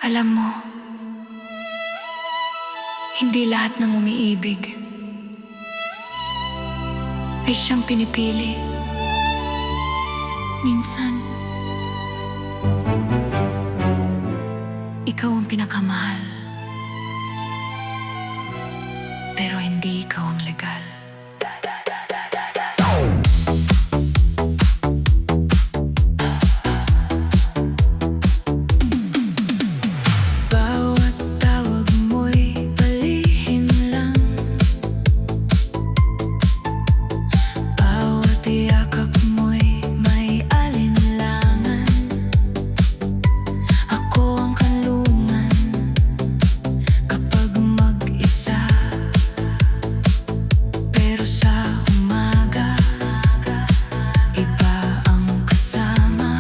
Alam mo, hindi lahat ng umiibig ay siyang pinipili. Minsan, ikaw ang pinakamahal, pero hindi ikaw ang legal. Bawat tawag mo'y palihim lang, bawat yakap mo'y may alinlangan. Ako ang kanlungan kapag mag-isa, pero sa umaga iba ang kasama.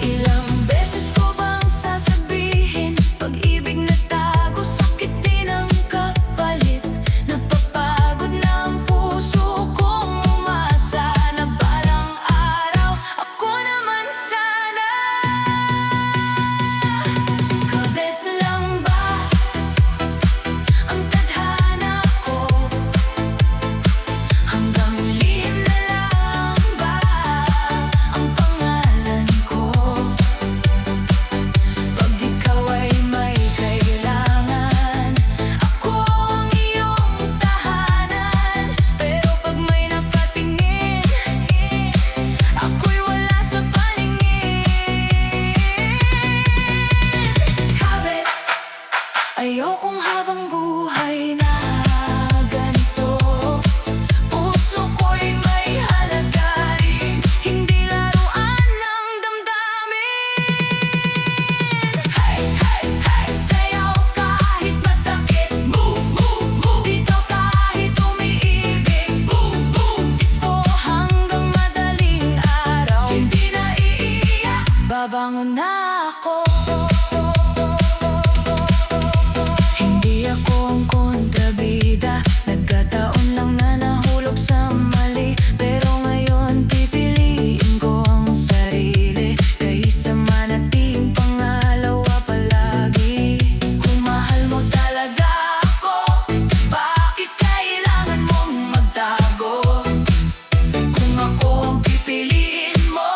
Ilang beses ko bang sasabihin, pag-ibig na tago, sakit din ang kapalit. Napapagod na ang puso kong umasa na balang araw ako naman sana. Kabit lang ba ang tadhana ko? Hanggang lihim na lang ba ang pangalan ko? Pag ikaw ay may kailangan, ako ang iyong tahanan. Pero pag may nakatingin, ako'y wala sa paningin. Kabit, ayokong habang buhay na ganito. Puso ko'y may halaga rin, hindi laruan ng damdamin. Hey, hey, hey, sayaw kahit masakit. Move, move, move. Dito kahit umiibig. Boom, boom. Disco hanggang madaling araw. Hindi na iiyak, babangon na ako. Hindi ako ang kontrabida, nagkataon lang na nahulog sa mali. Pero ngayon pipiliin ko ang sarili kaysa manatiling pangalawa palagi. Kung mahal mo talaga ako, bakit kailangan mong magtago? Kung ako ang pipiliin mo,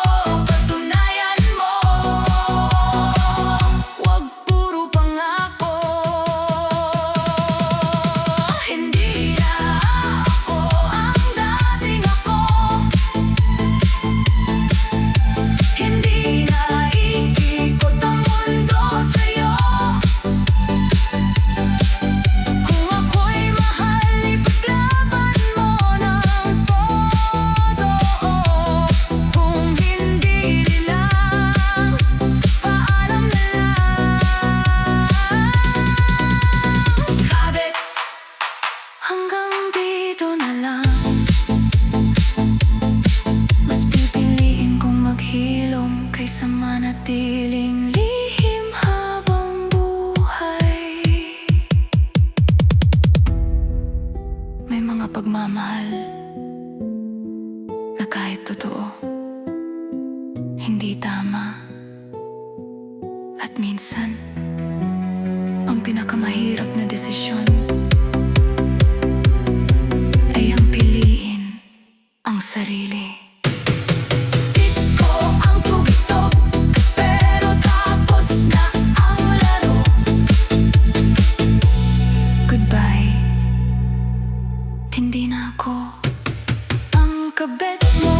patunayan mo. Wag puro pangako. Hindi na ako ang dating ako. Hindi na iikot ang mundo sa'yo. Kung ako'y mahal, ipaglaban mo ng todo. Kung hindi lang, paalam na lang. Kabit, hanggang dito na lang. Mas pipiliin kong maghilom kaysa manatiling lihim habang buhay. May mga pagmamahal na kahit totoo, hindi tama. At minsan, ang pinakamahirap na desisyon ay ang piliin ang sarili. Disco ang tugtog, pero tapos na ang laro. Goodbye, hindi na ako ang kabit mo.